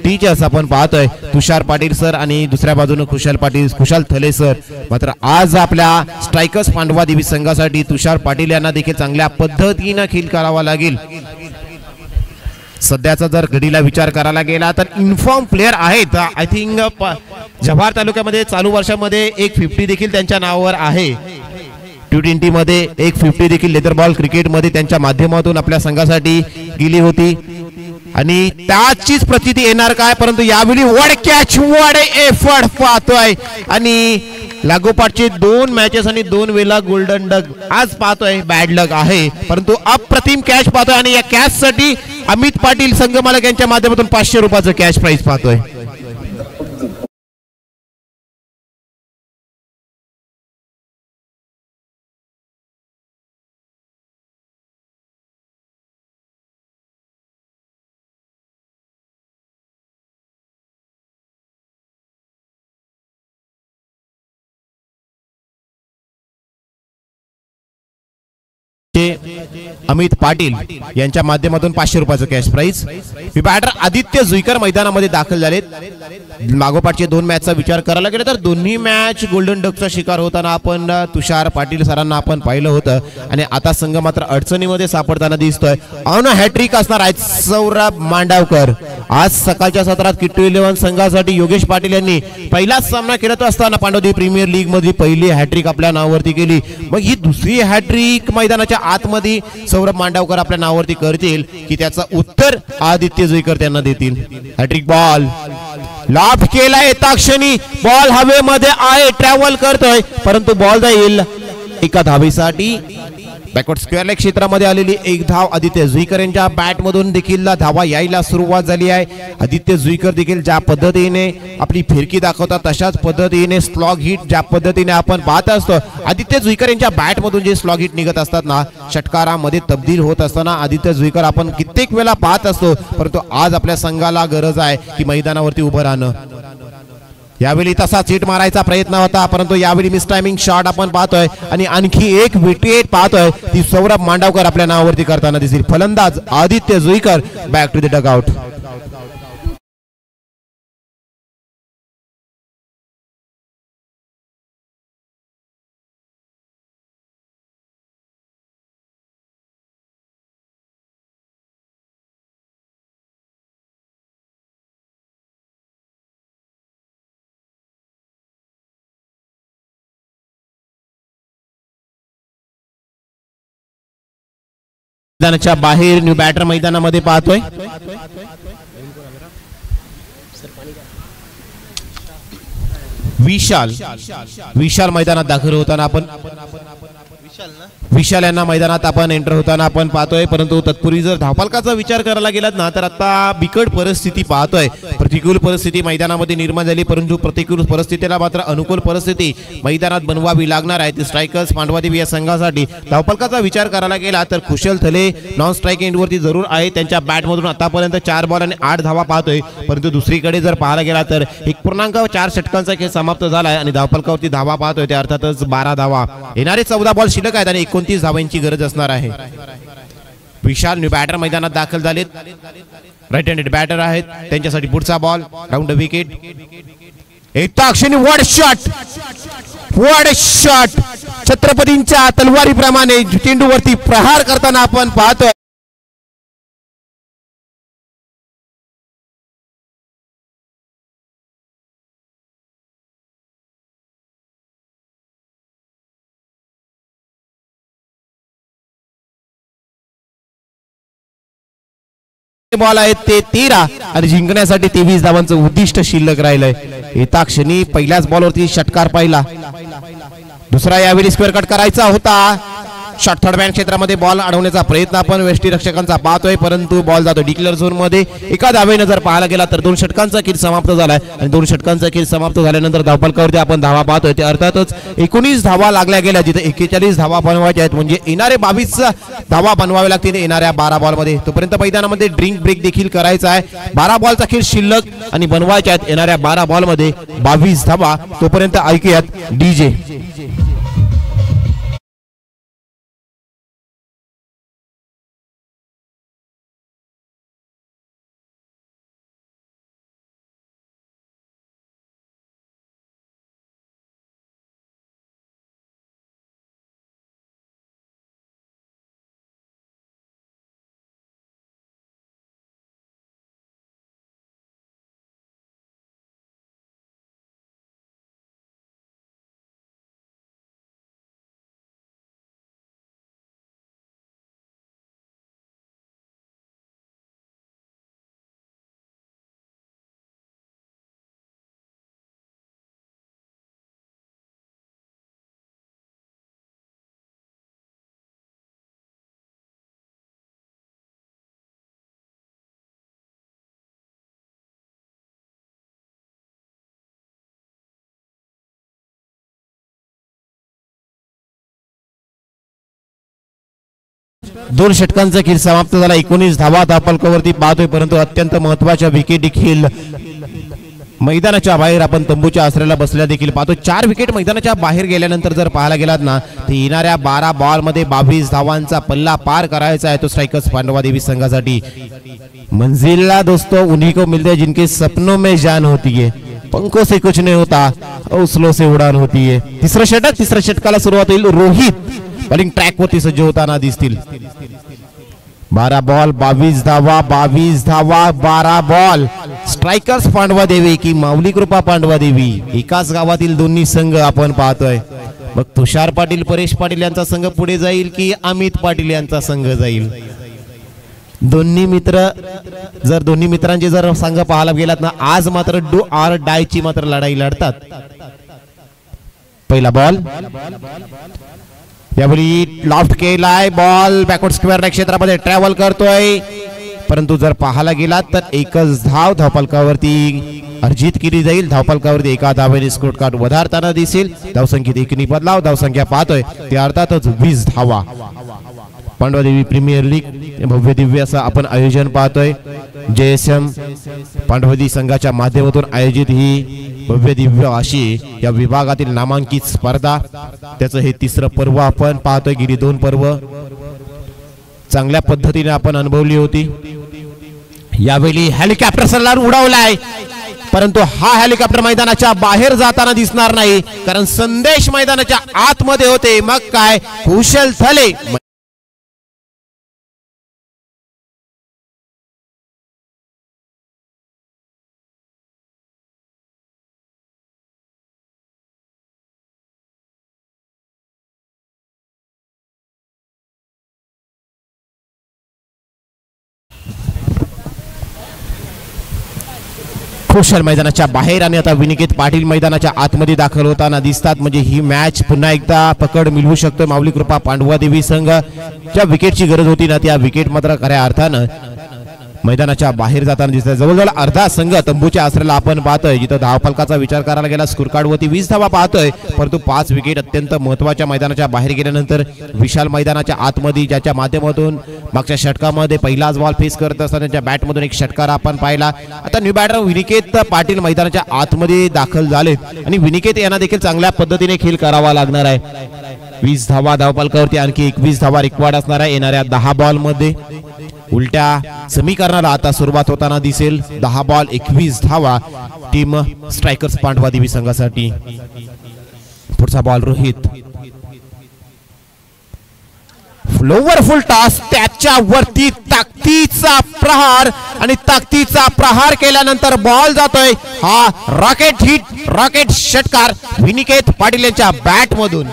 टीचर्स आपण पाहतोय. तुषार पाटील सर आणि दुसऱ्या बाजूने खुशाल थले सर. मात्र आज आपल्या स्ट्रायकर्स पांडवा देवी संघासाठी तुषार पाटील यांना देखील चांगल्या पद्धतीने खेळ करावा लागेल. सध्याचा जर घडीला विचार करायला गेला तर इन्फॉर्म प्लेयर आहेत. आय थिंक जव्हार तालुक्यामध्ये चालू वर्षामध्ये एक 50 देखील त्यांच्या नावावर आहे. T20 मध्ये एक 50 देखील लेदर बॉल क्रिकेट मध्ये त्यांच्या माध्यमातून आपल्या संघासाठी गेली होती आणि त्याचीच प्रचिती येणार काय. परंतु यावेळी वड कॅच वड एफर्ट पाहतोय आणि लागोपाठचे 2 मॅचेस आणि 2 वेळा गोल्डन डक. आज पाहतोय बॅड लक आहे परंतु अप्रतिम कॅच पाहतोय आणि या कॅच साठी अमित पाटील संघमालक यांच्या माध्यमातून 500 रुपयाचं कॅश प्राइज पाहतोय. अमित पाटील यांच्या माध्यमातून 500 रुपयाचं cash prize. Batter Aditya Juikar मैदानामध्ये दाखल झालेत. मागोपाठचे 2 मॅचचा विचार करायला गेला तर दोन्ही मॅच गोल्डन डकचा शिकार होताना आपण तुषार पाटील सरांना आपण पाहिलं होतं आणि आता संघ मात्र अडचणीमध्ये सापडताना दिसतोय. ऑन हॅट्रिक असणार आहेत सौरभ मांडावकर. आज सकाळच्या सत्रात किट्टू 11 संघासाठी योगेश पाटील यांनी पहिलाच सामना खेळत असताना पांडवदेवी प्रीमियर लीग मध्ये पहिली हॅट्रिक आपल्या नावावरती केली. मग ही दुसरी हॅट्रिक मैदानाच्या आतमध्ये सौरभ मांडावकर आपल्या नावावरती करतील की त्याचं उत्तर आदित्य जुईकर त्यांना देतील. हॅट्रिक बॉल लाभ केला येता क्षणी बॉल हवेमध्ये आहे ट्रॅव्हल करतोय परंतु बॉल जाईल एका धावेसाठी. बॅकवर्ड स्क्वेअर लेग क्षेत्रामध्ये आलेली एक धाव आदित्य जुईकर यांच्या बॅट मधून देखील धावा यायला सुरुवात झाली आहे. आदित्य जुईकर देखील ज्या पद्धतीने आपली फिरकी दाखवतात तशाच पद्धतीने स्लॉग हिट ज्या पद्धतीने आपण पाहत असतो आदित्य जुईकर यांच्या बॅट मधून जे स्लॉग हिट निघत असतात ना षटकारामध्ये तब्दील होत असताना आदित्य जुईकर आपण कित्येक वेळा पाहत असतो परंतु आज आपल्या संघाला गरज आहे की मैदानावरती उभं राहणं. यावेळी तसा चीट मारायचा प्रयत्न होता परंतु यावेळी मिस टायमिंग शॉट आपण पाहतोय आणि आणखी एक विकेट पाहतोय ती सौरभ मांडावकर आपल्या नावावरती करताना दिसेल. फलंदाज Aditya Juikar back to the dugout. मैदानाच्या बाहेर न्यू बॅटर मैदानामध्ये पाहतोय. विशाल मैदानात दाखल होताना आपण विशाल यांना मैदानात आपण एंटर होताना आपण पाहतोय परंतु तत्पूर्वी जर धावपालकाचा विचार करायला गेलात ना तर आता बिकट परिस्थिती पाहतोय. प्रतिकूल परिस्थिती मैदानामध्ये निर्माण झाली परंतु प्रतिकूल परिस्थितीला मात्र अनुकूल परिस्थिती मैदानात बनवावी लागणार आहे. स्ट्रायकर्स पांडवादेवी या संघासाठी धावपालकाचा विचार करायला गेला तर कुशल थले नॉन स्ट्राईक एंडवरती जरूर आहे. त्यांच्या बॅटमधून आतापर्यंत 4 बॉल आणि 8 धावा पाहतोय परंतु दुसरीकडे जर पाहायला गेला तर 1.4 षटकांचा खेळ समाप्त झाला आहे आणि धावपालकावरती धावा पाहतोय ते अर्थातच 12 धावा. येणारे 14 बॉल शिल्लक आहेत आणि 29 धावांची गरज असणार आहे. विशाल न्यू बॅटर मैदानात दाखल झालेत. राईट हँडेड बॅटर आहेत त्यांच्यासाठी पुढचा बॉल राऊंड विकेट. एका क्षणी वॉड शॉट छत्रपतींच्या तलवारीप्रमाणे चेंडूवरती प्रहार करताना आपण पाहतोय. बॉल आहेत ते 13 आणि जिंकण्यासाठी 23 धावांचं उद्दिष्ट शिल्लक राहिलंय. येता क्षणी पहिल्याच बॉलवरती षटकार पाहिला दुसरा यावेळी स्क्वेअर कट करायचा होता. शॉर्ट थर्ड बॅन क्षेत्रामध्ये बॉल अडवण्याचा प्रयत्न आपण वेष्टी रक्षकांचा पाहतोय, परंतु बॉल जातो डिक्लेअर झोन मध्ये. एका धावेनं जर पाहायला गेला तर 2 षटकांचा खेळ समाप्त झालाय आणि 2 षटकांचा खेळ समाप्त झाल्यानंतर धावफलकावरती आपण धावा पाहतोय. ते अर्थातच 19 धावा लागल्या गेल्या, जिथे 41 धावा बनवायच्या आहेत. म्हणजे येणारे 22 धावा बनवावे लागतील येणाऱ्या 12 बॉल मध्ये. तोपर्यंत मैदानामध्ये ड्रिंक ब्रेक देखील करायचा आहे. 12 बॉलचा खेळ शिल्लक आणि बनवायच्या आहेत येणाऱ्या 12 बॉल मध्ये 22 धावा. तोपर्यंत ऐकूयात डीजे. दोन षटकांचा खेळ समाप्त झाला. 19 धावा धावफलकावरती पाहतोय, परंतु अत्यंत महत्वाच्या विकेट देखील मैदानाच्या बाहेर आपण तंबूच्या आसऱ्याला बसल्या देखील पाहतो. 4 विकेट मैदानाच्या बाहेर गेल्यानंतर जर पाहायला गेलात ना तर येणाऱ्या 12 बॉल मध्ये 22 धावांचा पल्ला पार करायचा आहे तो स्ट्रायकर्स पांडवा देवी संघासाठी. मंजिला दोस्तों उन्हीं को मिलते हैं जिनके सपनों में जान होती है, पंखों से कुछ नहीं होता, हौसलों से उड़ान होती है. तिसरं षटकाला सुरुवात होईल. रोहित बॉलिंग ट्रॅक वरती सज्ज होताना दिसतील. 12 बॉल 22 धावा, 22 धावा 12 बॉल. स्ट्रायकर्स पांडवा देवी की माऊली कृपा पांडवा देवी, एकाच गावातील दोन्ही संघ आपण पाहतोय. मग तुषार पाटील परेश पाटील यांचा संघ पुढे जाईल की अमित पाटील यांचा संघ जाईल. दोन्ही मित्रांचे जर संघ पाहायला गेलात ना आज मात्र डू आर डाय ची मात्र लढाई लढतात. पहिला बॉल यावेळी लॉफ्ट केलाय. बॉल बॅकवर्ड स्क्वेअर क्षेत्रामध्ये ट्रॅव्हल करतोय, परंतु जर पाहायला गेलात तर एकच धाव धावफलकावरती अर्जित केली जाईल. धावफलकावरती एका धावेने स्कोर कार्ड वधारताना दिसेल. धावसंख्येत एकनी बदलाव. धावसंख्या पाहतोय ते अर्थातच 20 धावा. पांडवा देवी प्रीमियर लीग भव्य दिव्य असं आपण आयोजन पाहतोय. JSM पांडवदी संघाच्या माध्यमातून आयोजित ही भव्य दिव्य अशी या विभागातील नामांकित स्पर्धा, त्याचं हे 3रं पर्व आपण पाहतोय. गेली 2 पर्व चांगल्या पद्धतीने आपण अनुभवली होती. यावेळी हेलिकॉप्टर सल्लार उडवलाय, परंतु हा हेलिकॉप्टर मैदानाच्या बाहेर जाताना दिसणार नाही, कारण संदेश मैदानाच्या आतमध्ये होते. मग काय कुशल थले कुशल मैदानाच्या बाहेर आणि आता विनिकेत पाटील मैदानाच्या आतमध्ये दाखल होताना दिसतात. म्हणजे ही मॅच पुन्हा एकदा पकड मिळवू शकतो माऊली कृपा पांडवा देवी संघ. ज्या विकेटची गरज होती ना त्या विकेट मात्र खऱ्या अर्थानं मैदानाच्या बाहेर जाताना दिसतात. जवळजवळ अर्धा संघ तंबूच्या आसऱ्याला आपण पाहतोय, जिथं धावफलकाचा विचार करायला गेला स्कोर कार्ड वरती 20 धावा पाहतोय, परंतु 5 विकेट अत्यंत महत्वाच्या मैदानाच्या बाहेर गेल्यानंतर विशाल मैदानाच्या आतमध्ये ज्याच्या माध्यमातून मागच्या षटकामध्ये पहिलाच बॉल फेस करत असताना त्यांच्या बॅटमधून एक षटकार आपण पाहिला. आता न्यू बॅटर विनिकेत पाटील मैदानाच्या आतमध्ये दाखल झाले आणि विनिकेत यांना देखील चांगल्या पद्धतीने खेळ करावा लागणार आहे. 20 धावा धावफलकावरती आणखी 21 धावा रिक्वायर्ड असणार आहे येणाऱ्या 10 बॉल मध्ये. उलट्या समीकरणाला आता सुरुवात होताना दिसेल. 10 बॉल 21 धावा टीम स्ट्रायकर्स पांडवा देवी संघासाठी. पुढचा ball Rohit, flower full toss, त्याच्यावरती ताकदीचा प्रहार आणि ताकदीचा प्रहार केल्यानंतर बॉल जातोय. हा रॉकेट हिट, रॉकेट षटकार विनिकेत पाटील यांच्या बॅट मधून.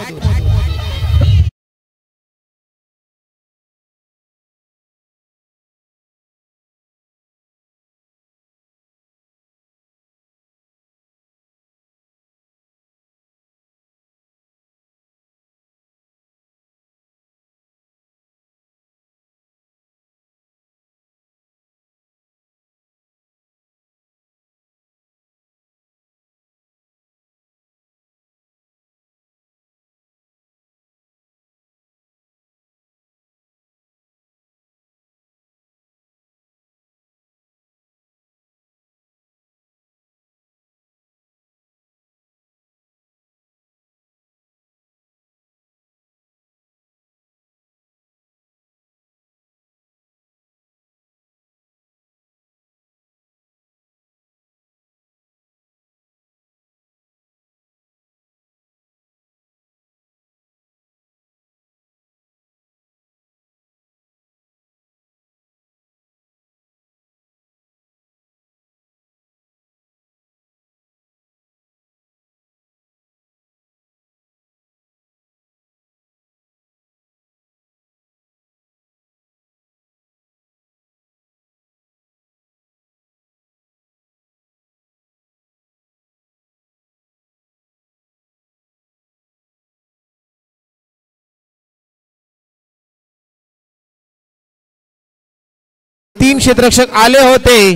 तीन क्षेत्ररक्षक आले होते,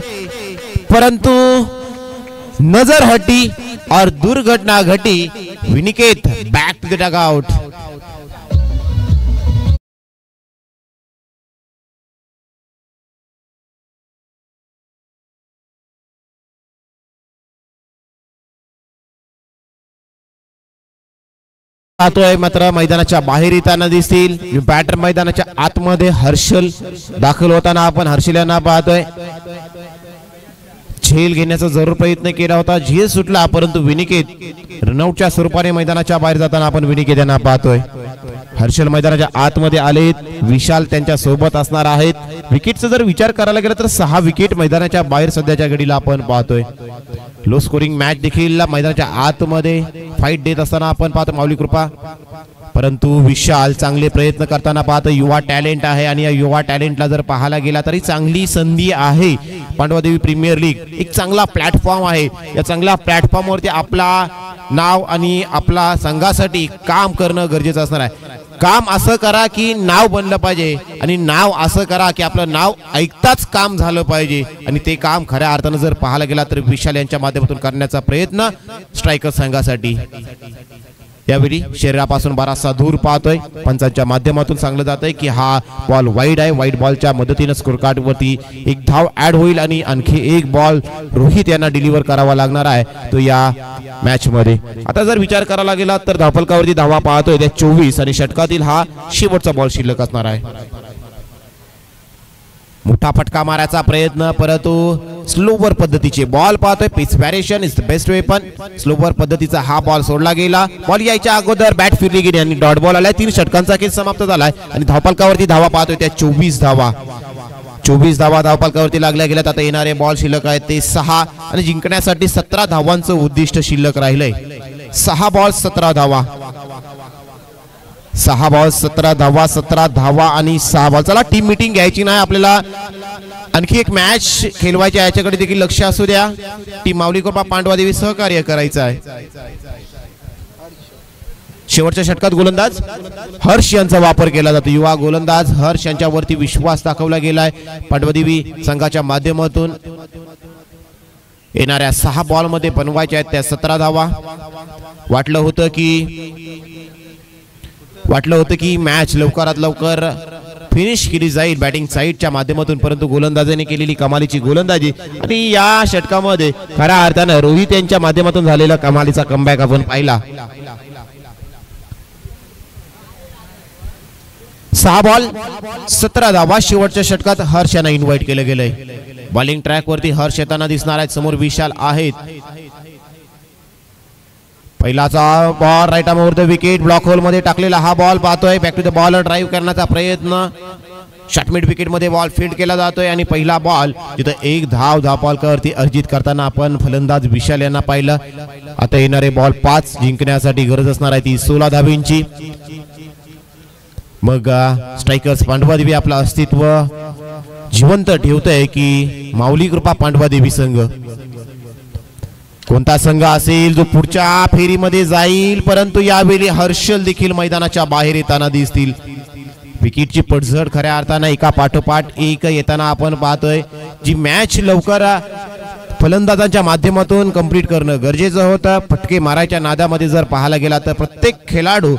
परंतु नजर हटी और दुर्घटना घटी. विनिकेत बॅक टू द डगआउट. पाहतोय मात्र मैदानाच्या बाहेर येताना दिसतील. बॅटर मैदानाच्या आतमध्ये हर्षल दाखल होताना आपण हर्षल यांना पाहतोय. झेल घेण्याचा जरूर प्रयत्न केला होता, झेल सुटला, परंतु विनिकेत रनआउटच्या स्वरूपाने मैदानाच्या बाहेर जाताना आपण विनिकेत यांना पाहतोय. हर्षल मैदानाच्या आतमध्ये आलेत, विशाल त्यांच्या सोबत असणार आहेत. विकेटचा जर विचार करायला गेला तर 6 विकेट मैदानाच्या बाहेर सध्याच्या घडीला आपण पाहतोय. लो स्कोरिंग मॅच देखील मैदानाच्या आतमध्ये फाईट देत असताना आपण पाहतो माऊली कृपा, परंतु विशाल चांगले प्रयत्न करताना पाहतो. युवा टॅलेंट आहे आणि या युवा टॅलेंटला जर पाहायला गेला तरी चांगली संधी आहे. पांडवादेवी प्रीमियर लीग एक चांगला प्लॅटफॉर्म आहे. या चांगल्या प्लॅटफॉर्मवरती आपला नाव आणि आपला संघासाठी काम करणं गरजेचं असणार आहे. काम असं करा की नाव बनलं पाहिजे आणि नाव असं करा की आपलं नाव ऐकताच काम झालं पाहिजे आणि ते काम खऱ्या अर्थानं जर पाहायला गेला तर विशाल यांच्या माध्यमातून करण्याचा प्रयत्न स्ट्रायकर संघासाठी. यावेळी शरीरापासून बराचसा दूर पाहतोय. पंचांच्या माध्यमातून सांगलं जातंय की हा बॉल वाईड आहे. वाईड बॉलच्या मदतीने स्कोर कार्ड वरती एक धाव ऍड होईल आणि आणखी एक बॉल रोहित यांना डिलिव्हर करावा लागणार आहे तो या मॅच मध्ये. आता जर विचार करायला गेला तर धावफलकावरती धावा पाहतोय त्या 24 आणि षटकातील हा शेवटचा बॉल शिल्लक असणार आहे. मोठा फटका मारायचा प्रयत्न, परंतु स्लोवर पद्धतीचे बॉल पाहतोय. Pitch variation is the best weapon. Slower पद्धतीचा हा बॉल सोडला गेला. बॉल यायच्या अगोदर बॅट फिरली गेली आणि डॉट बॉल आलाय. 3 षटकांचा खेळ समाप्त झालाय आणि धावफलकावरती धावा पाहतोय त्या 24 धावा. 24 धावा धावफलकावरती लागल्या गेल्यात. आता येणारे बॉल शिल्लक आहेत ते 6 आणि जिंकण्यासाठी 17 धावांचं उद्दिष्ट शिल्लक राहिलंय. 6 बॉल 17 धावा. 6 बॉल 17 धावा. 17 धावा आणि 6 बॉल. चला टीम मीटिंग घ्यायची नाही आपल्याला, आणखी एक मॅच खेळवायची, याच्याकडे देखील लक्ष असू द्या. टीम माऊली कृपा पांडवादेवी सहकार्य करायचं आहे. शेवटच्या षटकात गोलंदाज हर्ष यांचा वापर केला जातो. युवा गोलंदाज हर्ष यांच्यावरती विश्वास दाखवला गेलाय पांडवादेवी संघाच्या माध्यमातून. येणाऱ्या 6 बॉल मध्ये बनवायच्या आहेत त्या 17 धावा. वाटलं होतं की मॅच लवकरात लवकर फिनिश केली जाईल बॅटिंग साईडच्या माध्यमातून, परंतु गोलंदाजाने केलेली कमालीची गोलंदाजी आणि या षटकामध्ये खऱ्या अर्थानं रोहित यांच्या माध्यमातून झालेला कमालीचा कमबॅक आपण पाहिला. 6 बॉल 17 धावा. शेवटच्या षटकात हर्ष यांना इन्व्हाइट केलं गेलंय. बॉलिंग ट्रॅक वरती हर्ष येताना दिसणार आहेत. समोर विशाल आहेत. पहिलाचा बॉल राईट आर्मवर विकेट ब्लॉक होल मध्ये टाकलेला हा बॉल पाहतोय. Back to the ball drive करण्याचा प्रयत्न. शॉर्ट मिड विकेट मध्ये बॉल फील्ड केला जातोय आणि पहिला बॉल जिथं एक धाव धावफलकावरती अर्जित करताना आपण फलंदाज विशाल यांना पाहिलं. आता येणारे बॉल 5 जिंकण्यासाठी गरज असणार आहे ती 16 धावींची. मग स्ट्रायकर्स पांडवादेवी आपलं अस्तित्व जिवंत ठेवतंय की माऊली कृपा पांडवादेवी संघ. कोणता संघ असेल जो पुढच्या फेरीमध्ये जाईल, परंतु यावेळी हर्षल देखील मैदानाच्या बाहेर येताना दिसतील. विकेटची पडझड खऱ्या अर्थानं एका पाठोपाठ एक येताना आपण पाहतोय. जी मॅच लवकर फलंदाजांच्या माध्यमातून कंप्लीट करणं गरजेचं होतं. फटके मारायच्या नादामध्ये जर पाहायला गेला तर प्रत्येक खेळाडू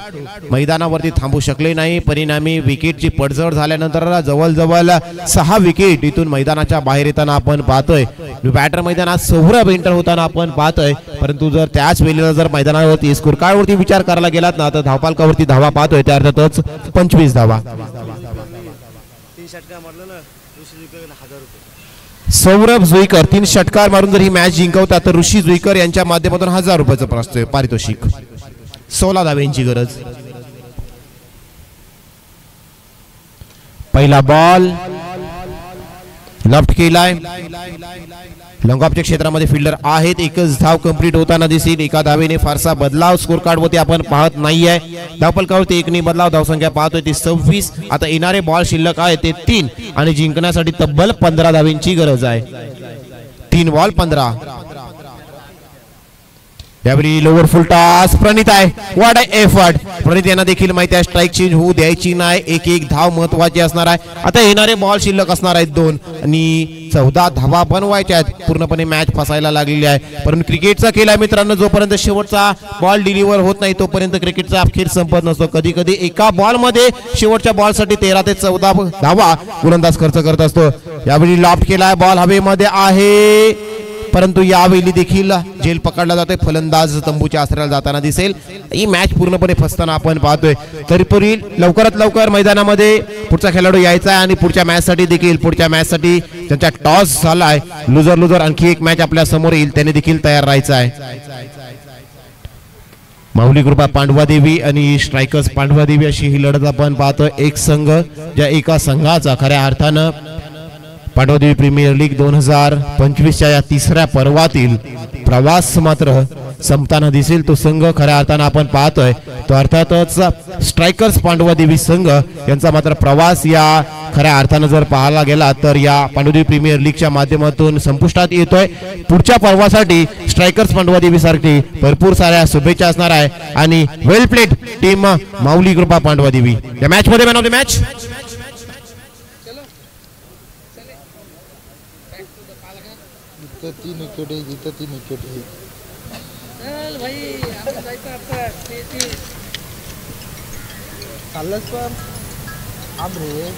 मैदानावरती थांबू शकले नाही. परिणामी विकेटची पडझड झाल्यानंतर जवळजवळ 6 विकेट इथून मैदानाच्या बाहेर येताना आपण पाहतोय. बॅटर मैदानात सौरभ एंटर होताना आपण पाहतोय, परंतु जर त्याच वेळेला जर मैदानावरती स्कोर कार्डवरती विचार करायला गेलात ना तर धावफलकावरती धावा पाहतोय त्या अर्थातच 25 धावा. सौरभ जुईकर 3 षटकार मारून जर ही मॅच जिंकवतात तर ऋषी जुईकर यांच्या माध्यमातून 1000 रुपयाचं पारितोषिक. 16 धाव्यांची गरज. पहिला बॉल लेफ्ट केलाय. लॉंगऑफच्या क्षेत्रामध्ये फिल्डर आहेत. एकच धाव कंप्लीट होताना दिसेल. एका धावेने फारसा बदलाव स्कोर कार्ड वरती आपण पाहत नाहीये. धावफलकावरती एकने बदलाव. धावसंख्या पाहतोय ती 26. आता येणारे बॉल शिल्लक आहे ते 3 आणि जिंकण्यासाठी तब्बल 15 धावेंची गरज आहे. 3 बॉल 15. यावेळी लोवर फुल टॉस प्रणित आहे. What a effort. प्रणित यांना देखील माहिती आहे स्ट्राईक चेंज होऊ द्यायची नाही. एक धाव महत्वाची असणार आहे. आता येणारे बॉल शिल्लक असणार आहेत 2 आणि 14 धावा बनवायच्या आहेत. पूर्णपणे मॅच फसायला लागलेली आहे. परंतु क्रिकेटचा खेळ आहे मित्रांनो, जोपर्यंत शेवटचा बॉल डिलिव्हर होत नाही तोपर्यंत क्रिकेटचा अखेर संपत नसतो. कधी कधी एका बॉल मध्ये शेवटच्या बॉलसाठी 13 ते 14 धावा गोलंदाज खर्च करत असतो. यावेळी लॉफ्ट केलाय बॉल हवेमध्ये आहे, परंतु यावेळी देखील झेल पकडला जातोय. फलंदाज तंबूच्या आसऱ्याला जाताना दिसेल. ही मॅच पूर्णपणे फसताना आपण पाहतोय. तरीपूर्वी लवकरात लवकर मैदानामध्ये पुढचा खेळाडू यायचा आहे आणि पुढच्या मॅच साठी त्यांचा टॉस झालाय. लुजर आणखी एक मॅच आपल्या समोर येईल, त्याने देखील तयार राहायचं आहे. माऊली कृपा पांडवादेवी आणि स्ट्रायकर्स पांडवादेवी अशी ही लढत आपण पाहतोय. एक संघ ज्या एका संघाचा खऱ्या अर्थानं पांडवादेवी प्रीमियर लीग 2025च्या या तिसऱ्या पर्वातील प्रवास मात्र संपताना दिसेल. तो संघ खऱ्या अर्थानं आपण पाहतोय तो अर्थातच स्ट्रायकर्स पांडवादेवी संघ यांचा मात्र प्रवास या खऱ्या अर्थानं जर पाहायला गेला तर या पांडवादेवी प्रीमियर लीगच्या माध्यमातून संपुष्टात येतोय. पुढच्या पर्वासाठी स्ट्रायकर्स पांडवादेवी सारखी भरपूर साऱ्या शुभेच्छा असणार आहे आणि वेल प्लेड टीम माऊली कृपा पांडवादेवी. या मॅच मध्ये मॅन ऑफ द मॅच तीन विकेट आहे, जिथं 3 विकेट आहे. चाललंच पण आम रे